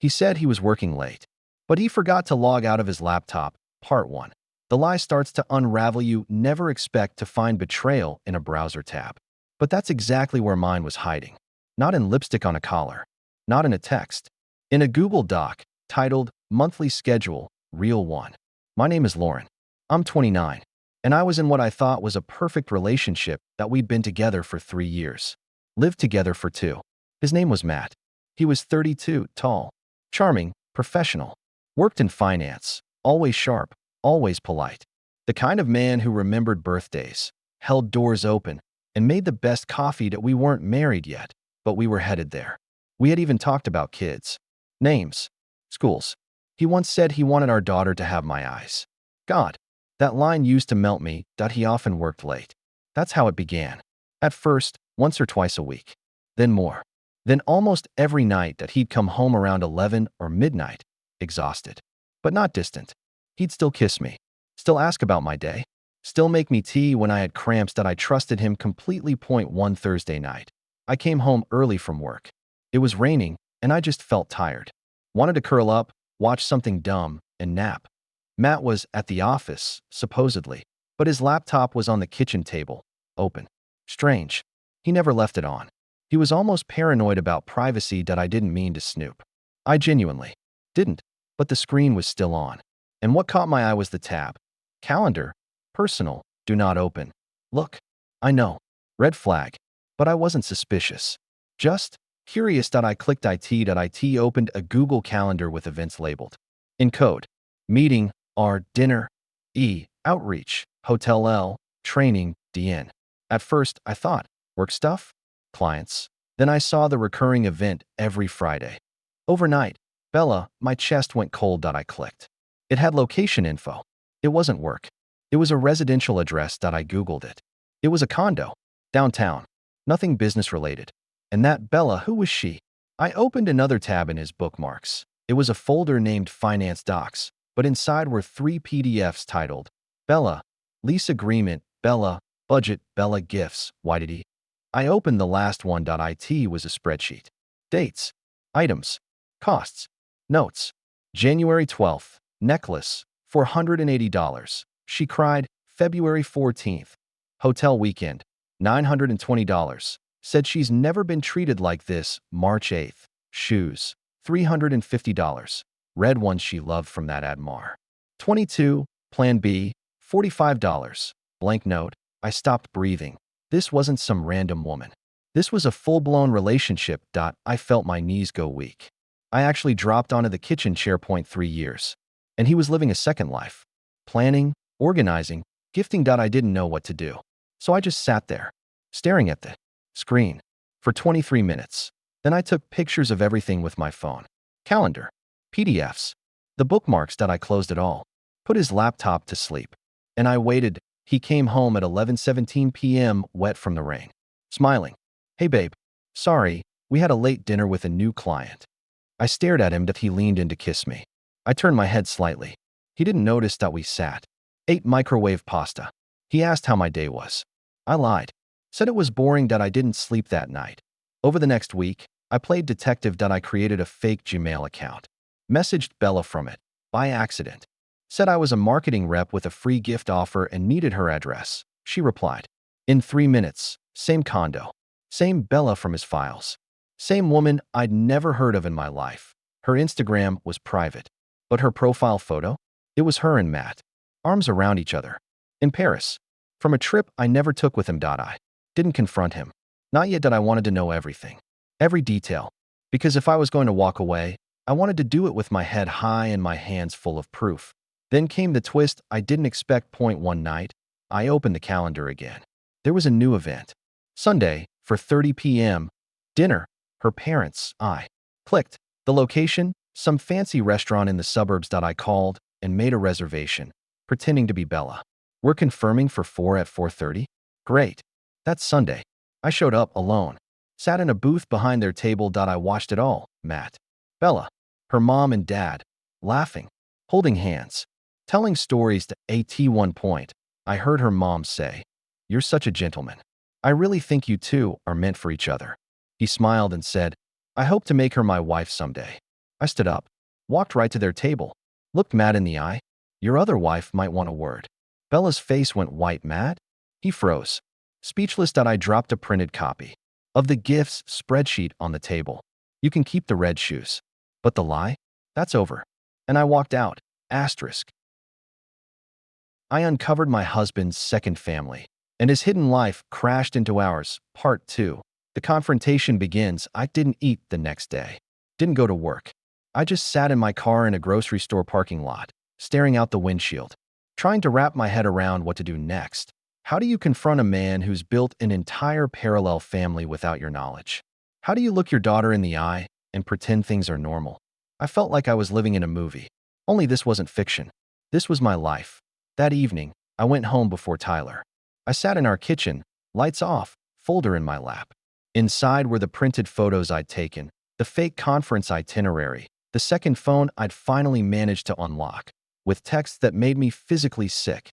He said he was working late, but he forgot to log out of his laptop. Part 1. The lie starts to unravel. You never expect to find betrayal in a browser tab. But that's exactly where mine was hiding. Not in lipstick on a collar. Not in a text. In a Google Doc titled Monthly Schedule, Real One. My name is Lauren. I'm 29, and I was in what I thought was a perfect relationship that we'd been together for 3 years. Lived together for 2. His name was Matt. He was 32, tall, charming, professional. Worked in finance, always sharp, always polite. The kind of man who remembered birthdays, held doors open, and made the best coffee. That we weren't married yet, but we were headed there. We had even talked about kids, names, schools. He once said he wanted our daughter to have my eyes. God, that line used to melt me. He often worked late. That's how it began. At first, once or twice a week. Then more. Then almost every night that he'd come home around 11 or midnight, exhausted, but not distant. He'd still kiss me, still ask about my day, still make me tea when I had cramps. That I trusted him completely. Point 1. Thursday night. I came home early from work. It was raining, and I just felt tired. Wanted to curl up, watch something dumb, and nap. Matt was at the office, supposedly, but his laptop was on the kitchen table, open. Strange. He never left it on. He was almost paranoid about privacy. That I didn't mean to snoop. I genuinely didn't, but the screen was still on. And what caught my eye was the tab. Calendar. Personal. Do not open. Look. I know. Red flag. But I wasn't suspicious. Just curious. I clicked it. Opened a Google Calendar with events labeled. In code. Meeting. R. Dinner. E. Outreach. Hotel. L. Training. DN. At first, I thought, work stuff? Clients. Then I saw the recurring event every Friday. Overnight. Bella, my chest went cold. I clicked. It had location info. It wasn't work. It was a residential address. I Googled it. It was a condo. Downtown. Nothing business related. And that Bella, who was she? I opened another tab in his bookmarks. It was a folder named Finance Docs, but inside were 3 PDFs titled Bella, Lease Agreement, Bella, Budget, Bella Gifts. Why did he? I opened the last one. It was a spreadsheet. Dates. Items. Costs. Notes. January 12th. Necklace. $480. She cried. February 14th. Hotel weekend. $920. Said she's never been treated like this. March 8th. Shoes. $350. Red ones she loved from that Admar. 22. Plan B. $45. Blank note. I stopped breathing. This wasn't some random woman. This was a full-blown relationship. I felt my knees go weak. I actually dropped onto the kitchen chair. 3 years. And he was living a second life. Planning, organizing, gifting. I didn't know what to do. So I just sat there, staring at the screen for 23 minutes. Then I took pictures of everything with my phone. Calendar. PDFs. The bookmarks. I closed it all. Put his laptop to sleep. And I waited. He came home at 11:17 p.m., wet from the rain. Smiling. Hey babe. Sorry, we had a late dinner with a new client. I stared at him. He leaned in to kiss me. I turned my head slightly. He didn't notice that we sat. Ate microwave pasta. He asked how my day was. I lied. Said it was boring. I didn't sleep that night. Over the next week, I played detective. I created a fake Gmail account. Messaged Bella from it. By accident. Said I was a marketing rep with a free gift offer and needed her address. She replied. In 3 minutes. Same condo. Same Bella from his files. Same woman I'd never heard of in my life. Her Instagram was private. But her profile photo? It was her and Matt. Arms around each other. In Paris. From a trip I never took with him. I didn't confront him. Not yet. I wanted to know everything. Every detail. Because if I was going to walk away, I wanted to do it with my head high and my hands full of proof. Then came the twist I didn't expect. 1 night, I opened the calendar again. There was a new event. Sunday, 4:30 p.m. Dinner. Her parents. I clicked. The location, some fancy restaurant in the suburbs. I called and made a reservation, pretending to be Bella. We're confirming for 4 at 4:30? Great. That's Sunday. I showed up alone. Sat in a booth behind their table. I watched it all. Matt. Bella. Her mom and dad. Laughing. Holding hands. Telling stories. To at one point, I heard her mom say, "You're such a gentleman. I really think you two are meant for each other." He smiled and said, "I hope to make her my wife someday." I stood up, walked right to their table, looked Matt in the eye. Your other wife might want a word. Bella's face went white. Matt? He froze. Speechless. I dropped a printed copy of the gifts spreadsheet on the table. You can keep the red shoes. But the lie? That's over. And I walked out. Asterisk. I uncovered my husband's second family, and his hidden life crashed into ours. Part 2. The confrontation begins. I didn't eat the next day. Didn't go to work. I just sat in my car in a grocery store parking lot, staring out the windshield, trying to wrap my head around what to do next. How do you confront a man who's built an entire parallel family without your knowledge? How do you look your daughter in the eye and pretend things are normal? I felt like I was living in a movie. Only this wasn't fiction. This was my life. That evening, I went home before Tyler. I sat in our kitchen, lights off, folder in my lap. Inside were the printed photos I'd taken, the fake conference itinerary, the second phone I'd finally managed to unlock, with texts that made me physically sick.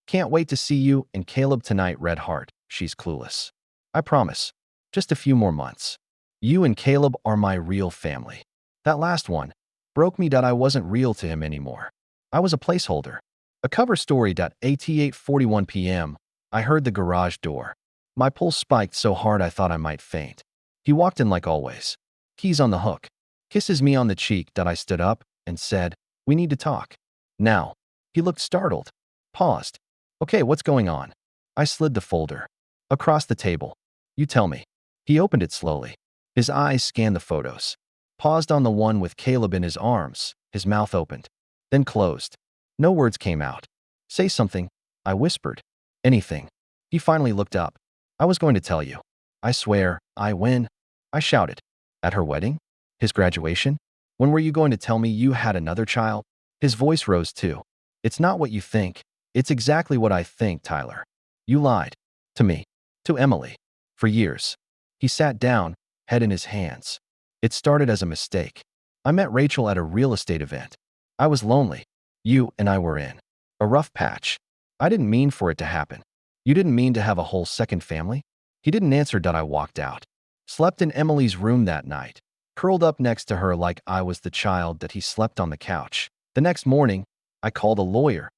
Can't wait to see you and Caleb tonight, red heart. She's clueless. I promise. Just a few more months. You and Caleb are my real family. That last one broke me. I wasn't real to him anymore. I was a placeholder. A cover story. At 8:41 p.m., I heard the garage door. My pulse spiked so hard I thought I might faint. He walked in like always. Keys on the hook. Kisses me on the cheek. I stood up and said, "We need to talk." Now. He looked startled. Paused. "Okay, what's going on?" I slid the folder across the table. "You tell me." He opened it slowly. His eyes scanned the photos. Paused on the one with Caleb in his arms. His mouth opened, then closed. No words came out. "Say something," I whispered. "Anything." He finally looked up. "I was going to tell you. I swear, when?" I shouted. "At her wedding? His graduation? When were you going to tell me you had another child?" His voice rose too. "It's not what you think. It's exactly what I think, Tyler. You lied. To me. To Emily. For years." He sat down, head in his hands. "It started as a mistake. I met Rachel at a real estate event. I was lonely. You and I were in a rough patch. I didn't mean for it to happen. You didn't mean to have a whole second family?" He didn't answer. I walked out. Slept in Emily's room that night, curled up next to her like I was the child that he slept on the couch. The next morning, I called a lawyer.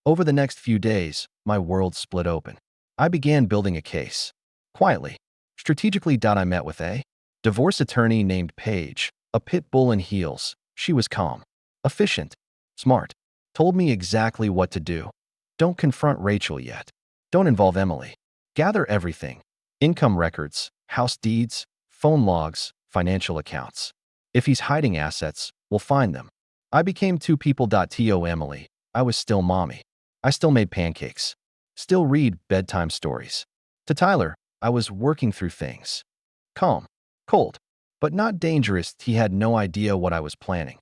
Over the next few days, my world split open. I began building a case. Quietly, strategically. I met with a divorce attorney named Paige, a pit bull in heels. She was calm, efficient, smart. Told me exactly what to do. Don't confront Rachel yet. Don't involve Emily. Gather everything. Income records, house deeds, phone logs, financial accounts. If he's hiding assets, we'll find them. I became two people. To Emily, I was still mommy. I still made pancakes. Still read bedtime stories. To Tyler, I was working through things. Calm, cold, but not dangerous. He had no idea what I was planning.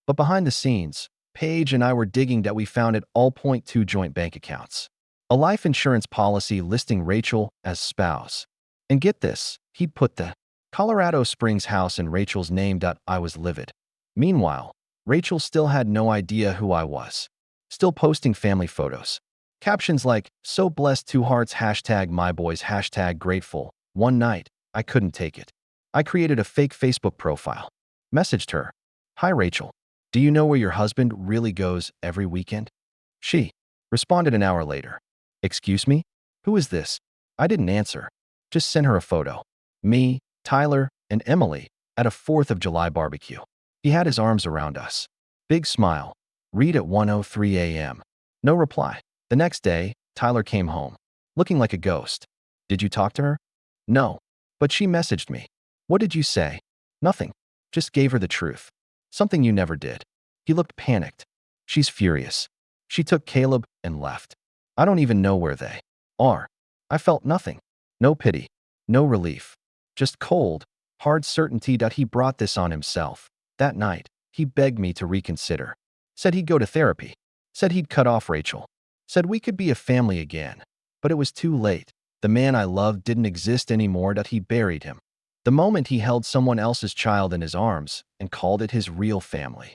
But behind the scenes, Paige and I were digging. We found it all. Two joint bank accounts. A life insurance policy listing Rachel as spouse. And get this, he'd put the Colorado Springs house in Rachel's name. I was livid. Meanwhile, Rachel still had no idea who I was. Still posting family photos. Captions like, "So blessed, 2 hearts, #myboys, #grateful. One night, I couldn't take it. I created a fake Facebook profile. Messaged her, "Hi Rachel. Do you know where your husband really goes every weekend?" She responded an hour later. "Excuse me? Who is this?" I didn't answer. Just sent her a photo. Me, Tyler, and Emily at a 4th of July barbecue. He had his arms around us. Big smile. Read at 1:03 a.m. No reply. The next day, Tyler came home, looking like a ghost. "Did you talk to her?" "No. But she messaged me." "What did you say?" "Nothing. Just gave her the truth. Something you never did." He looked panicked. "She's furious. She took Caleb and left. I don't even know where they are." I felt nothing. No pity. No relief. Just cold, hard certainty that he brought this on himself. That night, he begged me to reconsider. Said he'd go to therapy. Said he'd cut off Rachel. Said we could be a family again. But it was too late. The man I loved didn't exist anymore. That he buried him. The moment he held someone else's child in his arms and called it his real family.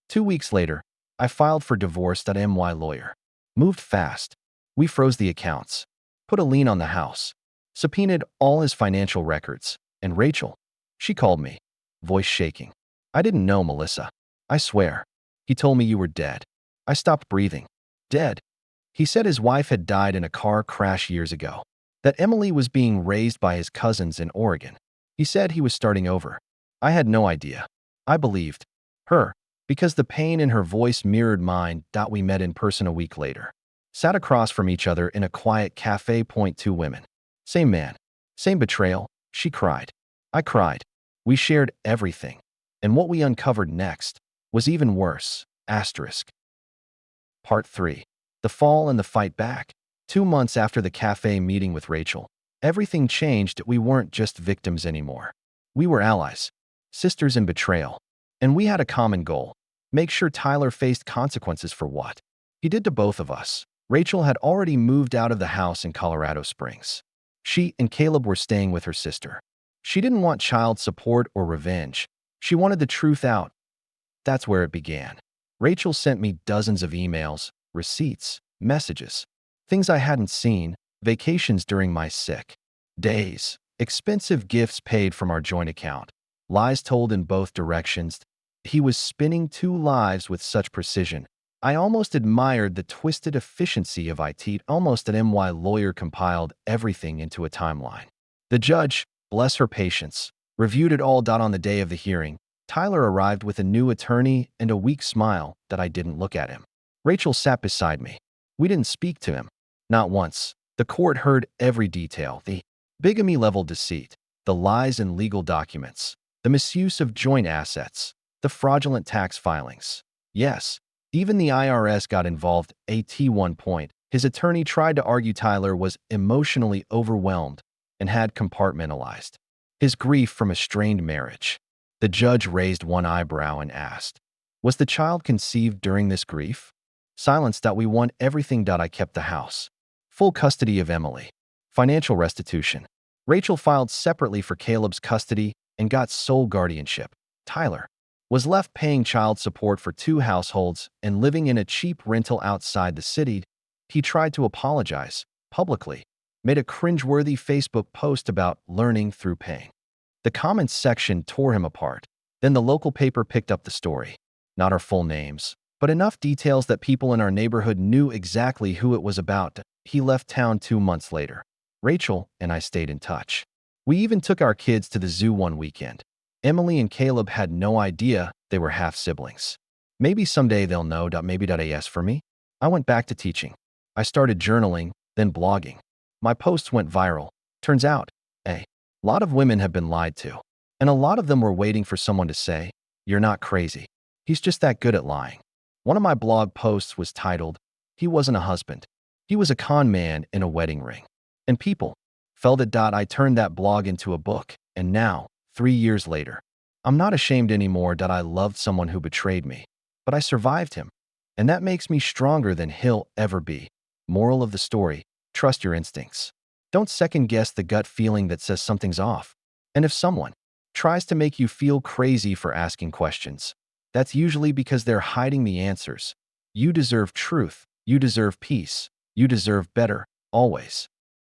2 weeks later, I filed for divorce. My lawyer moved fast. We froze the accounts, put a lien on the house, subpoenaed all his financial records, and Rachel, she called me, voice shaking. I didn't know Melissa. I swear. He told me you were dead. I stopped breathing. Dead. He said his wife had died in a car crash years ago. That Emily was being raised by his cousins in Oregon. He said he was starting over. I had no idea. I believed her because the pain in her voice mirrored mine. We met in person a week later. Sat across from each other in a quiet cafe. Two women. Same man. Same betrayal. She cried. I cried. We shared everything. And what we uncovered next was even worse. Asterisk. Part 3. The fall and the fight back. 2 months after the cafe meeting with Rachel, everything changed. We weren't just victims anymore. We were allies, sisters in betrayal. And we had a common goal: make sure Tyler faced consequences for what he did to both of us. Rachel had already moved out of the house in Colorado Springs. She and Caleb were staying with her sister. She didn't want child support or revenge. She wanted the truth out. That's where it began. Rachel sent me dozens of emails, receipts, messages, things I hadn't seen, vacations during my sick days, expensive gifts paid from our joint account, lies told in both directions. He was spinning two lives with such precision. I almost admired the twisted efficiency of it. Almost an MY lawyer compiled everything into a timeline. The judge, bless her patience, reviewed it all. On the day of the hearing, Tyler arrived with a new attorney and a weak smile that I didn't look at him. Rachel sat beside me. We didn't speak to him. Not once. The court heard every detail: the bigamy-level deceit, the lies in legal documents, the misuse of joint assets, the fraudulent tax filings. Yes, even the IRS got involved. At one point, his attorney tried to argue Tyler was emotionally overwhelmed and had compartmentalized his grief from a strained marriage. The judge raised one eyebrow and asked, "Was the child conceived during this grief?" Silence. We won everything. I kept the house. Full custody of Emily. Financial restitution. Rachel filed separately for Caleb's custody and got sole guardianship. Tyler was left paying child support for 2 households and living in a cheap rental outside the city. He tried to apologize publicly, made a cringeworthy Facebook post about learning through pain. The comments section tore him apart. Then the local paper picked up the story. Not our full names, but enough details that people in our neighborhood knew exactly who it was about. He left town 2 months later. Rachel and I stayed in touch. We even took our kids to the zoo one weekend. Emily and Caleb had no idea they were half-siblings. Maybe someday they'll know. Maybe. As for me, I went back to teaching. I started journaling, then blogging. My posts went viral. Turns out, a lot of women have been lied to. And a lot of them were waiting for someone to say, "You're not crazy. He's just that good at lying." One of my blog posts was titled, "He wasn't a husband. He was a con man in a wedding ring." And people felt it. I turned that blog into a book. And now, 3 years later, I'm not ashamed anymore. I loved someone who betrayed me, but I survived him. And that makes me stronger than he'll ever be. Moral of the story: trust your instincts. Don't second-guess the gut feeling that says something's off. And if someone tries to make you feel crazy for asking questions, that's usually because they're hiding the answers. You deserve truth. You deserve peace. You deserve better, always.